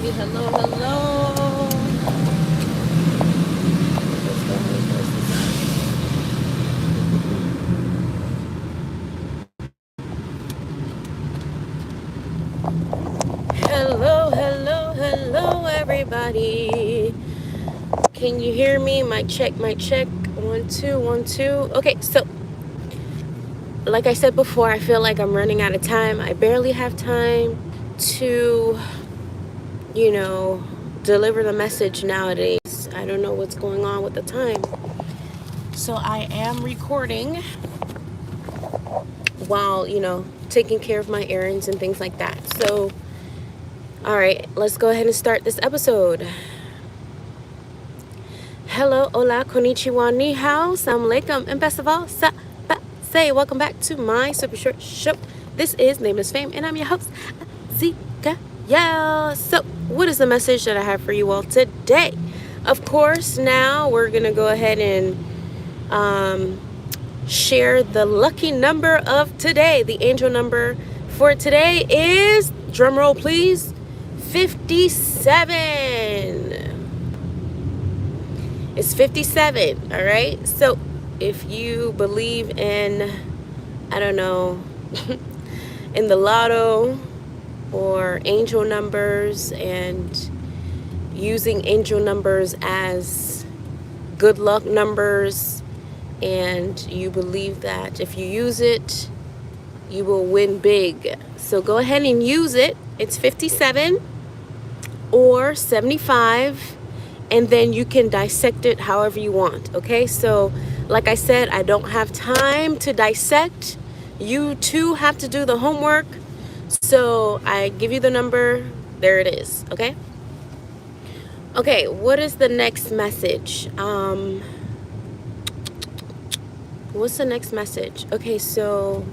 everybody. Hello, hello. Hello, hello, hello, everybody. Can you hear me? Mic check, mic check. 1, 2, 1, 2. Okay, so like I said before, I feel like I'm running out of time. I barely have time to, deliver the message nowadays. I don't know what's going on with the time. So I am recording while, taking care of my errands and things like that. So, all right, let's go ahead and start this episode. Hello, hola, konnichiwa, ni hao, assalamu alaikum, and best of all, say welcome back to my super short show. This is Nameless Fame, and I'm your host, Zika. Yeah. So, what is the message that I have for you all today? Of course, now we're gonna go ahead and share the lucky number of today. The angel number for today is, drumroll please, 57. It's 57, all right? So if you believe in, I don't know, in the lotto or angel numbers and using angel numbers as good luck numbers, and you believe that if you use it, you will win big. So go ahead and use it. It's 57 or 75. And then you can dissect it however you want, okay? So, like I said, I don't have time to dissect. You too have to do the homework. So, I give you the number. There it is, okay? Okay, what is the next message? What's the next message? Okay, so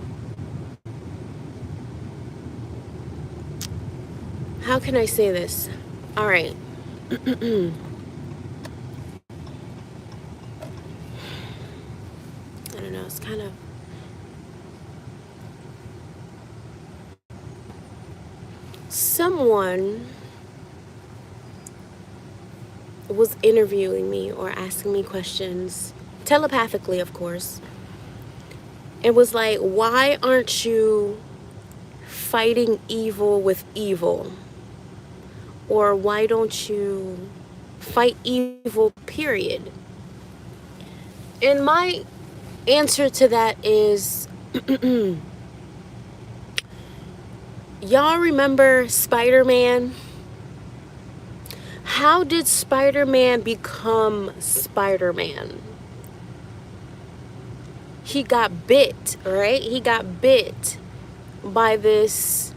how can I say this? All right. I don't know, it's kind of, someone was interviewing me or asking me questions, telepathically, of course. It was like, why aren't you fighting evil with evil? Or why don't you fight evil, period? And my answer to that is, y'all remember Spider-Man? How did Spider-Man become Spider-Man? He got bit, right? He got bit by this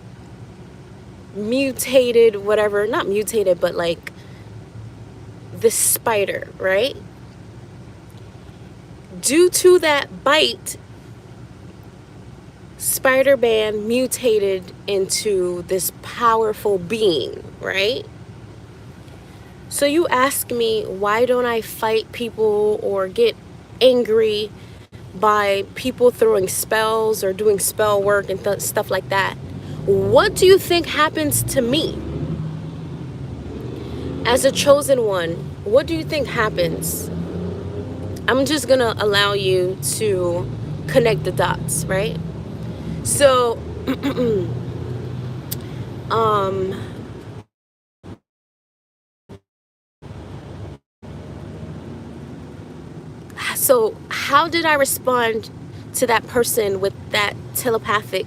mutated, whatever, not mutated, but like this spider, right? Due to that bite, Spider-Man mutated into this powerful being, right? So you ask me, why don't I fight people or get angry by people throwing spells or doing spell work and stuff like that? What do you think happens to me as a chosen one? What do you think happens? I'm just gonna allow you to connect the dots, right? So, so how did I respond to that person with that telepathic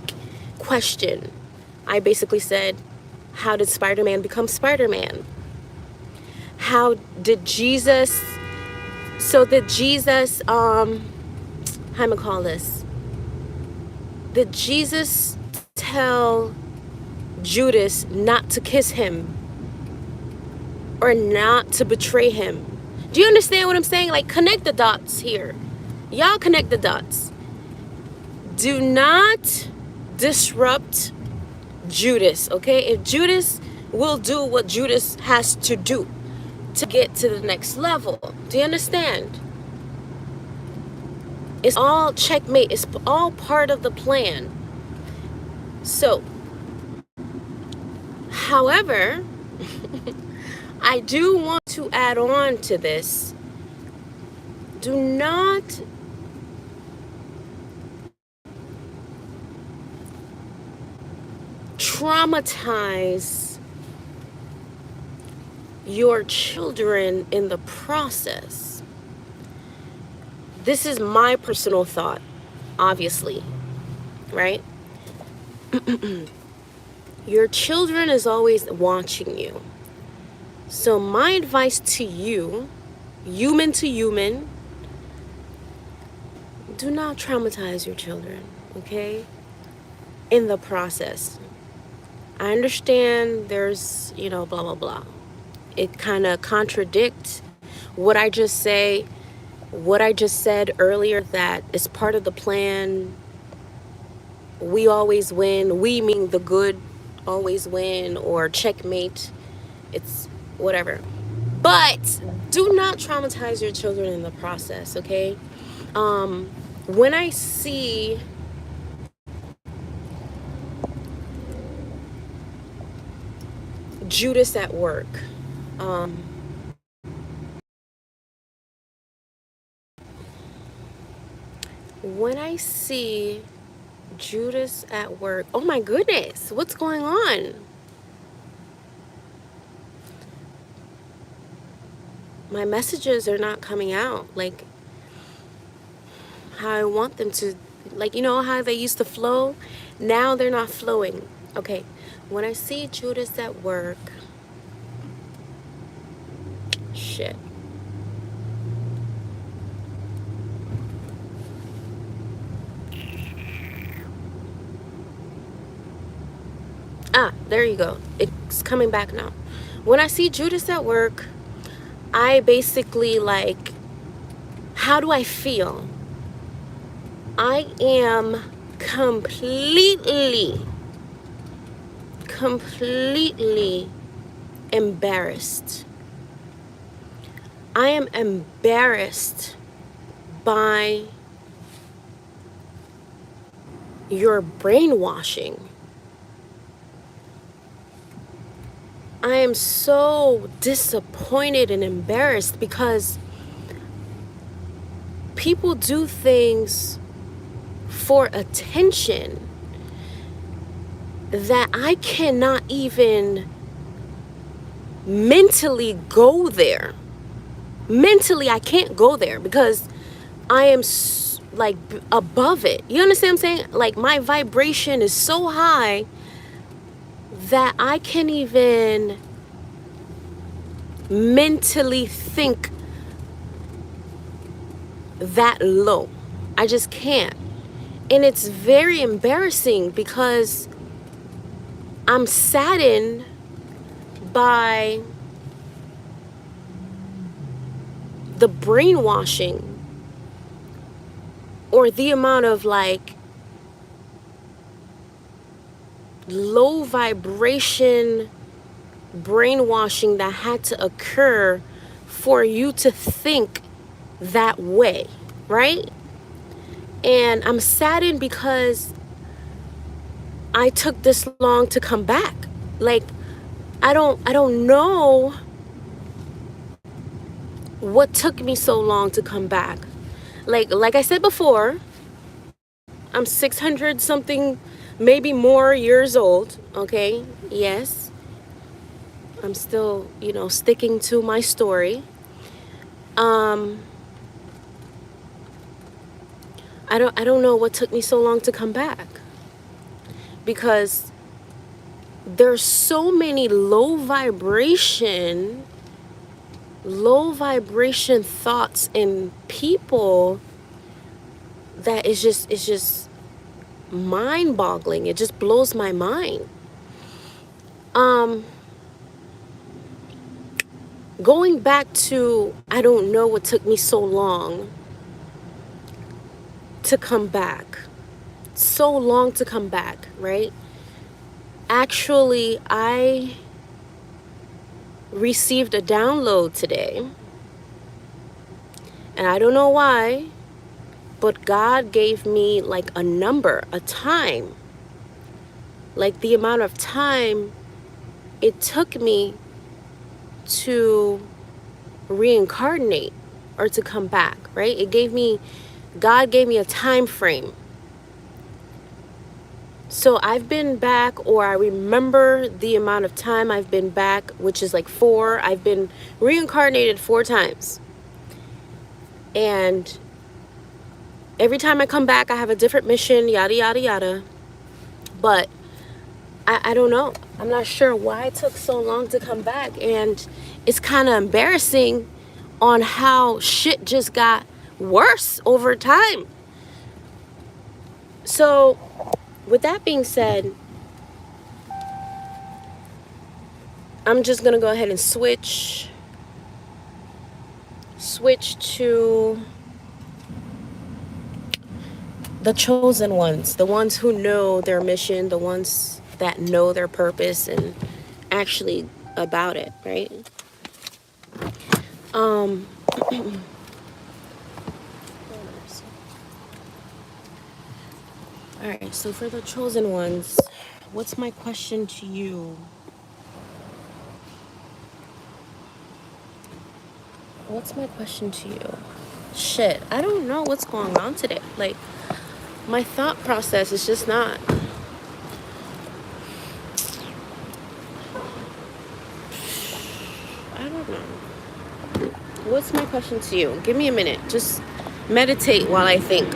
question? I basically said, how did Spider-Man become Spider-Man? How did Jesus, did Jesus, how am I gonna call this? Did Jesus tell Judas not to kiss him or not to betray him? Do you understand what I'm saying? Like, connect the dots here. Y'all connect the dots. Do not disrupt Judas, okay? If Judas will do what Judas has to do to get to the next level. Do you understand? It's all checkmate. It's all part of the plan. So, however, I do want to add on to this. Do not traumatize your children in the process. This is my personal thought, obviously, right? Your children is always watching you. So my advice to you, human to human, do not traumatize your children, okay? In the process. I understand there's, blah, blah, blah. It kind of contradicts what I just said earlier, that is part of the plan. We always win. We mean the good always win, or checkmate. It's whatever. But do not traumatize your children in the process, okay? When I see Judas at work, when I see Judas at work, oh my goodness, what's going on? My messages are not coming out like how I want them to. Like, how they used to flow? Now they're not flowing. Okay, when I see Judas at work, shit. There you go. It's coming back now. When I see Judas at work, I basically, like, how do I feel? I am completely embarrassed. I am embarrassed by your brainwashing. I am so disappointed and embarrassed because people do things for attention that I cannot even mentally go there. Mentally, I can't go there because I am like above it. You understand what I'm saying? Like, my vibration is so high that I can't even mentally think that low. I just can't. And it's very embarrassing because I'm saddened by the brainwashing, or the amount of, like, low vibration brainwashing that had to occur for you to think that way, right? And I'm saddened because I took this long to come back. Like, I don't know what took me so long to come back. Like I said before, I'm 600 something, maybe more years old, okay? Yes. I'm still, sticking to my story. I don't know what took me so long to come back, because there's so many low vibration thoughts in people that it's just mind-boggling. It just blows my mind. Going back to, I don't know what took me so long to come back. So long to come back, right? Actually, I received a download today. And I don't know why, but God gave me like a number, a time. Like the amount of time it took me to reincarnate or to come back, right? God gave me a time frame. So I've been back, or I remember the amount of time I've been back, which is like 4. I've been reincarnated 4 times. And every time I come back, I have a different mission, yada, yada, yada. But I don't know. I'm not sure why it took so long to come back. And it's kind of embarrassing on how shit just got worse over time. So with that being said, I'm just going to go ahead and switch to the chosen ones, the ones who know their mission, the ones that know their purpose and actually about it, right? All right, so for the chosen ones, what's my question to you? What's my question to you? Shit, I don't know what's going on today. Like, my thought process is just not. I don't know. What's my question to you? Give me a minute. Just meditate while I think.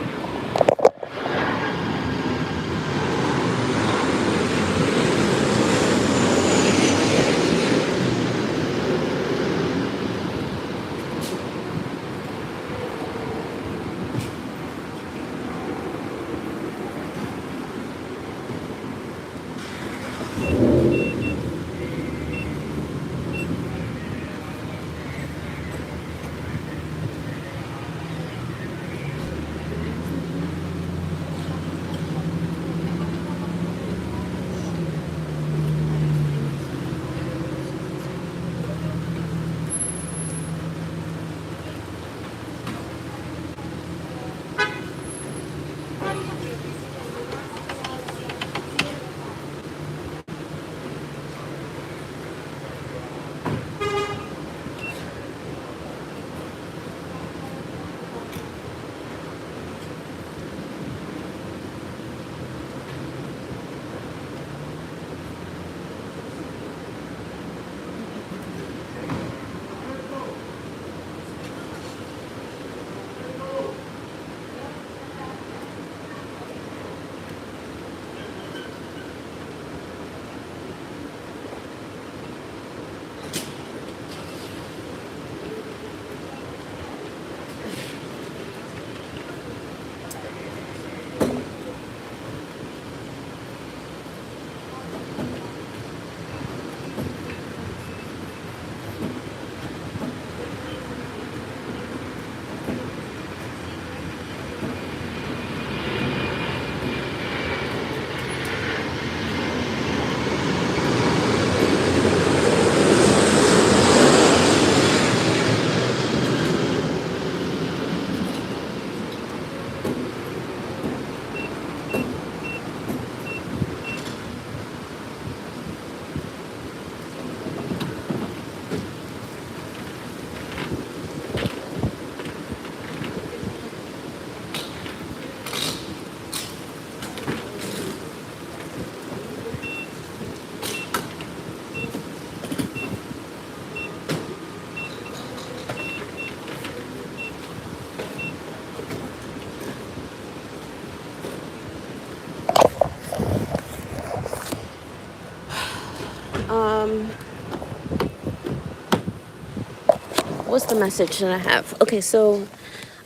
What's the message that I have? Okay, so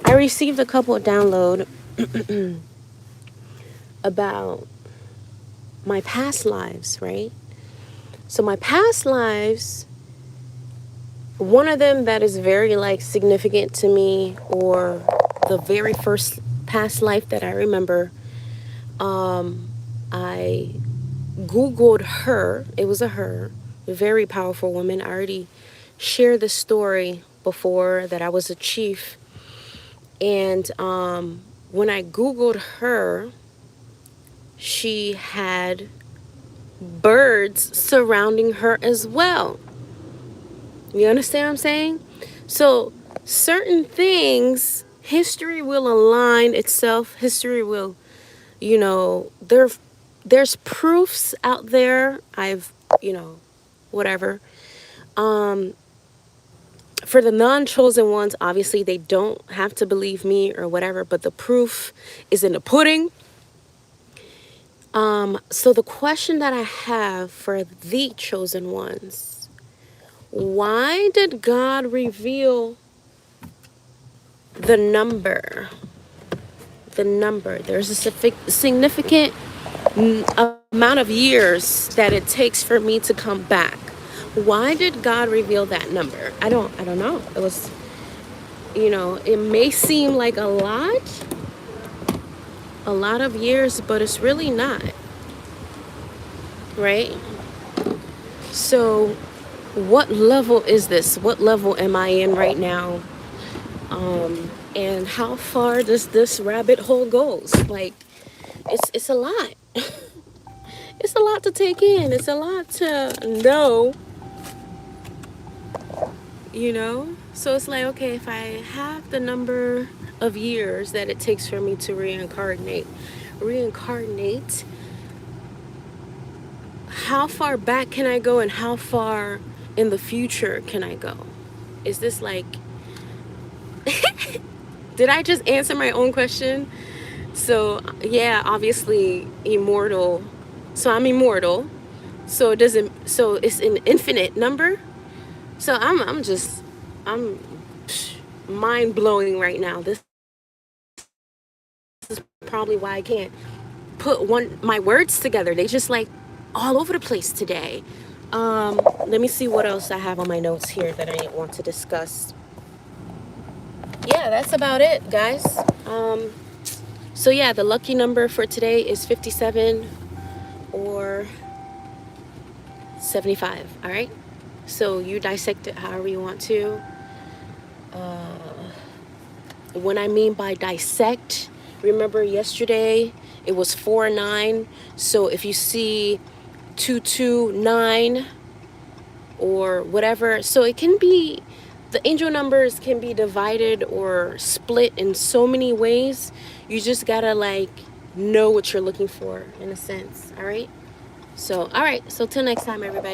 I received a couple of download about my past lives, right? So my past lives, one of them that is very like significant to me, or the very first past life that I remember, I Googled her. It was a very powerful woman. I already shared the story before that I was a chief. And when I Googled her, she had birds surrounding her as well. You understand what I'm saying? So certain things, history will align itself. History will, there's proofs out there. Whatever. For the non-chosen ones, obviously they don't have to believe me or whatever, but the proof is in the pudding. So the question that I have for the chosen ones, why did God reveal the number? The number. There's a significant amount of years that it takes for me to come back. Why did God reveal that number? I don't know. It was, it may seem like a lot of years, but it's really not. Right? So what level is this? What level am I in right now? And how far does this rabbit hole goes? Like, it's a lot. It's a lot to take in. It's a lot to know, So it's like, okay, if I have the number of years that it takes for me to reincarnate, how far back can I go and how far in the future can I go? Is this like, did I just answer my own question? So yeah, obviously immortal. So I'm immortal. So it's an infinite number. So I'm mind blowing right now. This is probably why I can't put my words together. They just like all over the place today. Let me see what else I have on my notes here that I want to discuss. Yeah, that's about it, guys. So yeah, the lucky number for today is 57 or 75. All right. So you dissect it however you want to. What I mean by dissect, remember yesterday it was 4 and 9. So if you see 229 or whatever, so it can be, the angel numbers can be divided or split in so many ways. You just gotta know what you're looking for in a sense. All right. So till next time, everybody.